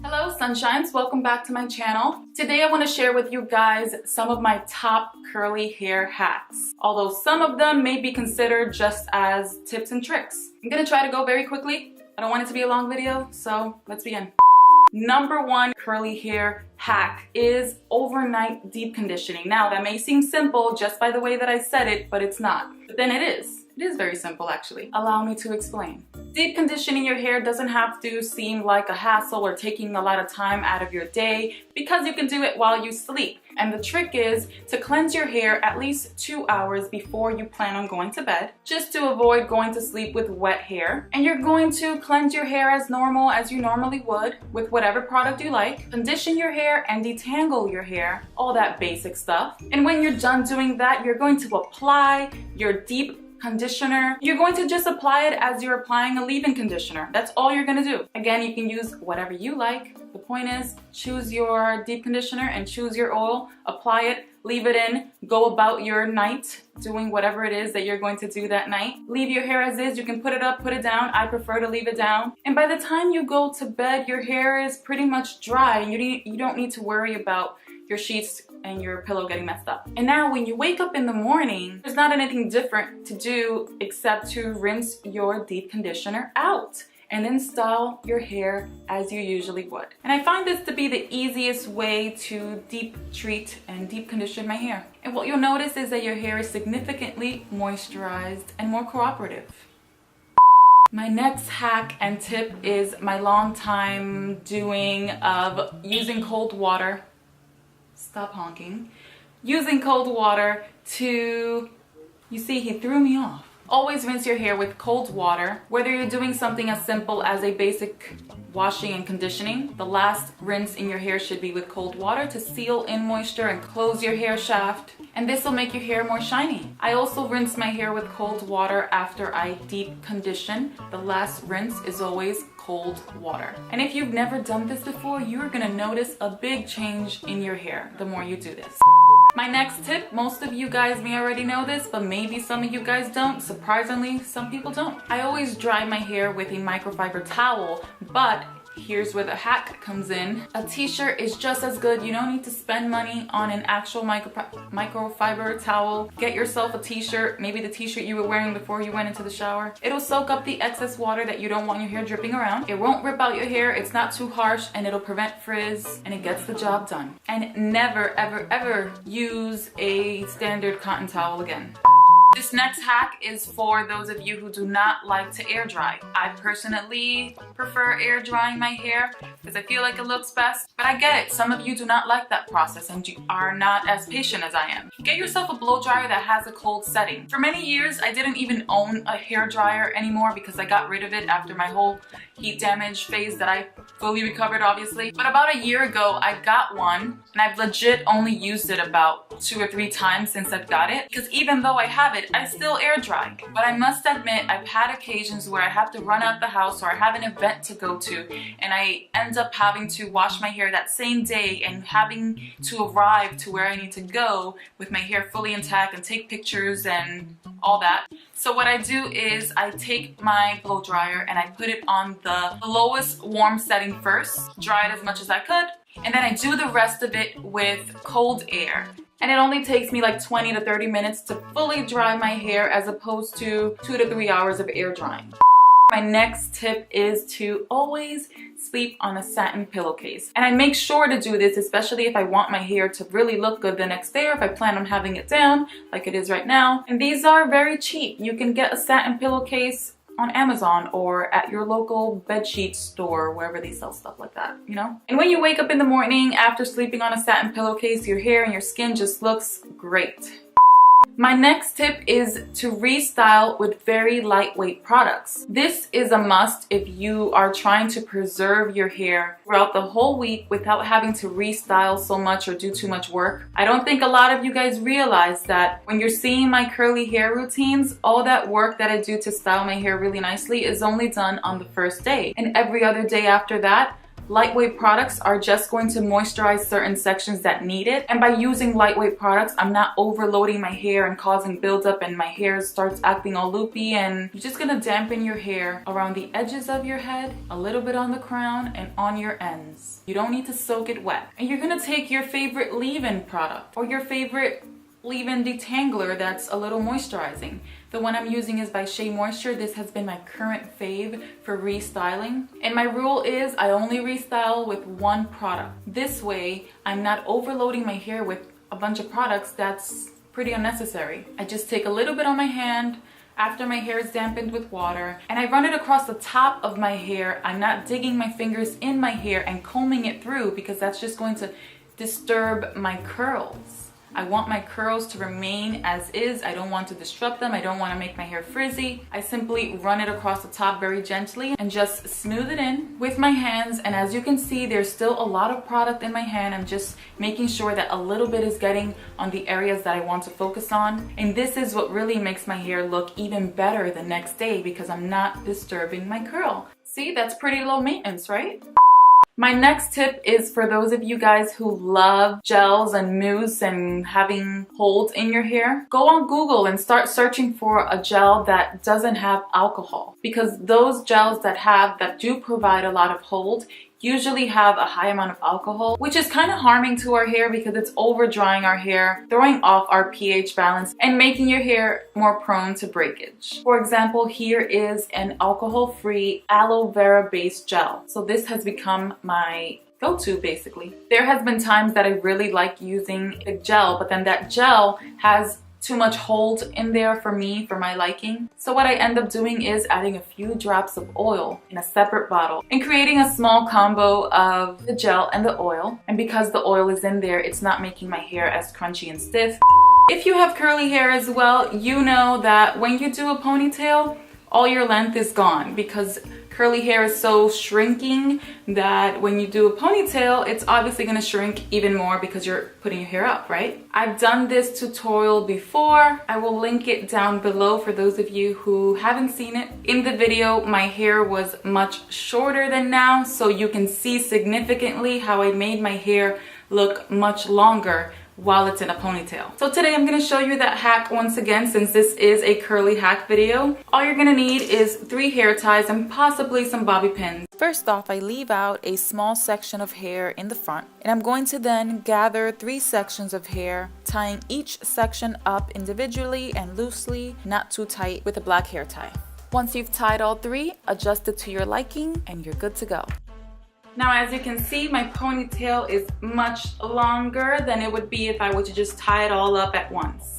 Hello sunshines, welcome back to my channel. Today I want to share with you guys some of my top curly hair hacks. Although some of them may be considered just as tips and tricks. I'm gonna try to go very quickly. I don't want it to be a long video, so let's begin. Number one curly hair hack is overnight deep conditioning. Now that may seem simple just by the way that I said it, but it's not. But then it is. It is very simple actually. Allow me to explain. Deep conditioning your hair doesn't have to seem like a hassle or taking a lot of time out of your day because you can do it while you sleep. And the trick is to cleanse your hair at least 2 hours before you plan on going to bed, just to avoid going to sleep with wet hair. And you're going to cleanse your hair as normal as you normally would with whatever product you like, condition your hair and detangle your hair, all that basic stuff. And when you're done doing that, you're going to apply your deep conditioner. You're going to just apply it as you're applying a leave-in conditioner. That's all you're gonna do. Again, you can use whatever you like. The point is, choose your deep conditioner and choose your oil, apply it, leave it in, go about your night doing whatever it is that you're going to do that night. Leave your hair as is. You can put it up, put it down. I prefer to leave it down. And by the time you go to bed, your hair is pretty much dry. You don't need to worry about your sheets and your pillow getting messed up. And now when you wake up in the morning, there's not anything different to do except to rinse your deep conditioner out and then style your hair as you usually would. And I find this to be the easiest way to deep treat and deep condition my hair. And what you'll notice is that your hair is significantly moisturized and more cooperative. My next hack and tip is my long time doing of using cold water. Stop honking. Using cold water to, you see, he threw me off. Always rinse your hair with cold water. Whether you're doing something as simple as a basic washing and conditioning, the last rinse in your hair should be with cold water to seal in moisture and close your hair shaft. And this will make your hair more shiny. I also rinse my hair with cold water after I deep condition. The last rinse is always cold water. And if you've never done this before, you're gonna notice a big change in your hair the more you do this. My next tip, most of you guys may already know this, but maybe some of you guys don't. Surprisingly, some people don't. I always dry my hair with a microfiber towel, but here's where the hack comes in. A t-shirt is just as good. You don't need to spend money on an actual microfiber towel. Get yourself a t-shirt, maybe the t-shirt you were wearing before you went into the shower. It'll soak up the excess water that you don't want your hair dripping around. It won't rip out your hair, it's not too harsh, and it'll prevent frizz, and it gets the job done. And never, ever, ever use a standard cotton towel again. This next hack is for those of you who do not like to air dry. I personally prefer air drying my hair because I feel like it looks best, but I get it. Some of you do not like that process and you are not as patient as I am. Get yourself a blow dryer that has a cold setting. For many years, I didn't even own a hair dryer anymore because I got rid of it after my whole heat damage phase that I fully recovered, obviously. But about a year ago, I got one and I've legit only used it about 2 or 3 times since I've got it, because even though I have it, I still air dry. But I must admit, I've had occasions where I have to run out the house or I have an event to go to and I end up having to wash my hair that same day and having to arrive to where I need to go with my hair fully intact and take pictures and all that. So what I do is I take my blow dryer and I put it on the lowest warm setting first, dry it as much as I could, and then I do the rest of it with cold air. And it only takes me like 20 to 30 minutes to fully dry my hair as opposed to 2 to 3 hours of air drying. My next tip is to always sleep on a satin pillowcase. And I make sure to do this, especially if I want my hair to really look good the next day or if I plan on having it down like it is right now. And these are very cheap. You can get a satin pillowcase on Amazon or at your local bedsheet store, wherever they sell stuff like that, you know? And when you wake up in the morning after sleeping on a satin pillowcase, your hair and your skin just looks great. My next tip is to restyle with very lightweight products. This is a must if you are trying to preserve your hair throughout the whole week without having to restyle so much or do too much work. I don't think a lot of you guys realize that when you're seeing my curly hair routines, all that work that I do to style my hair really nicely is only done on the first day. And every other day after that, Lightweight products are just going to moisturize certain sections that need it. And by using lightweight products, I'm not overloading my hair and causing buildup and my hair starts acting all loopy. And you're just gonna dampen your hair around the edges of your head, a little bit on the crown and on your ends. You don't need to soak it wet. And you're gonna take your favorite leave-in product or your favorite leave-in detangler that's a little moisturizing. The one I'm using is by Shea Moisture. This has been my current fave for restyling. And my rule is I only restyle with one product. This way, I'm not overloading my hair with a bunch of products that's pretty unnecessary. I just take a little bit on my hand after my hair is dampened with water and I run it across the top of my hair. I'm not digging my fingers in my hair and combing it through because that's just going to disturb my curls. I want my curls to remain as is. I don't want to disrupt them. I don't want to make my hair frizzy. I simply run it across the top very gently and just smooth it in with my hands. And as you can see, there's still a lot of product in my hand. I'm just making sure that a little bit is getting on the areas that I want to focus on. And this is what really makes my hair look even better the next day because I'm not disturbing my curl. See, that's pretty low maintenance, right? My next tip is for those of you guys who love gels and mousse and having holds in your hair. Go on Google and start searching for a gel that doesn't have alcohol, because those gels that do provide a lot of hold usually have a high amount of alcohol, which is kind of harming to our hair because it's over drying our hair, throwing off our pH balance and making your hair more prone to breakage. For example, here is an alcohol-free aloe vera based gel. So this has become my go-to basically. There has been times that I really like using a gel, but then that gel has too much hold in there for me, for my liking. So what I end up doing is adding a few drops of oil in a separate bottle and creating a small combo of the gel and the oil. And because the oil is in there, it's not making my hair as crunchy and stiff. If you have curly hair as well, you know that when you do a ponytail, all your length is gone because curly hair is so shrinking that when you do a ponytail, it's obviously going to shrink even more because you're putting your hair up, right? I've done this tutorial before. I will link it down below for those of you who haven't seen it. In the video, my hair was much shorter than now, so you can see significantly how I made my hair look much longer while it's in a ponytail. So today I'm going to show you that hack once again, since this is a curly hack video. All you're going to need is 3 hair ties and possibly some bobby pins. First off, I leave out a small section of hair in the front, and I'm going to then gather 3 sections of hair, tying each section up individually and loosely, not too tight, with a black hair tie. Once you've tied all 3, adjust it to your liking and you're good to go. Now, as you can see, my ponytail is much longer than it would be if I were to just tie it all up at once.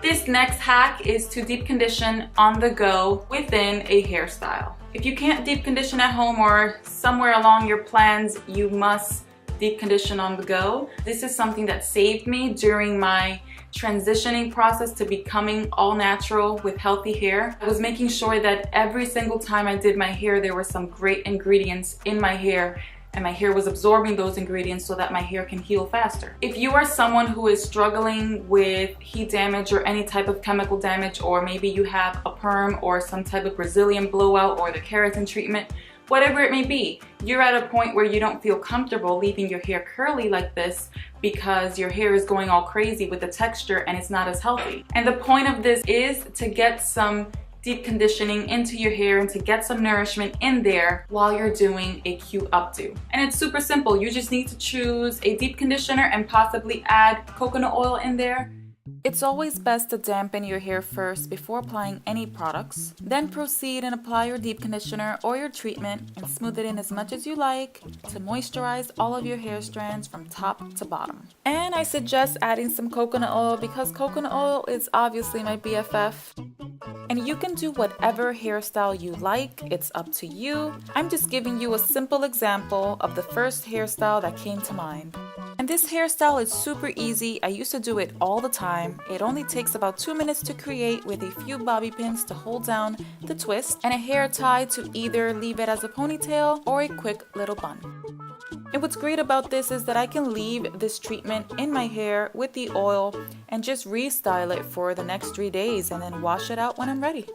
This next hack is to deep condition on the go within a hairstyle. If you can't deep condition at home or somewhere along your plans, you must deep condition on the go. This is something that saved me during my transitioning process to becoming all natural with healthy hair. I was making sure that every single time I did my hair, there were some great ingredients in my hair and my hair was absorbing those ingredients so that my hair can heal faster. If you are someone who is struggling with heat damage or any type of chemical damage, or maybe you have a perm or some type of Brazilian blowout or the keratin treatment, whatever it may be, you're at a point where you don't feel comfortable leaving your hair curly like this because your hair is going all crazy with the texture and it's not as healthy. And the point of this is to get some deep conditioning into your hair and to get some nourishment in there while you're doing a cute updo. And it's super simple. You just need to choose a deep conditioner and possibly add coconut oil in there. It's always best to dampen your hair first before applying any products. Then proceed and apply your deep conditioner or your treatment and smooth it in as much as you like to moisturize all of your hair strands from top to bottom. And I suggest adding some coconut oil because coconut oil is obviously my BFF. And you can do whatever hairstyle you like, it's up to you. I'm just giving you a simple example of the first hairstyle that came to mind. And this hairstyle is super easy. I used to do it all the time. It only takes about 2 minutes to create with a few bobby pins to hold down the twist and a hair tie to either leave it as a ponytail or a quick little bun. And what's great about this is that I can leave this treatment in my hair with the oil and just restyle it for the next 3 days and then wash it out when I'm ready.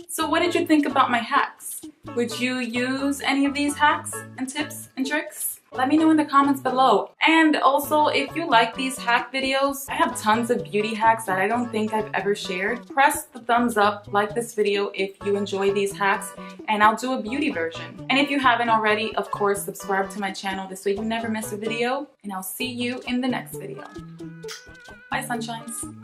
So what did you think about my hacks? Would you use any of these hacks and tips and tricks? Let me know in the comments below. And also, if you like these hack videos, I have tons of beauty hacks that I don't think I've ever shared. Press the thumbs up, like this video if you enjoy these hacks, and I'll do a beauty version. And if you haven't already, of course, subscribe to my channel. This way you never miss a video, and I'll see you in the next video. Bye, sunshines.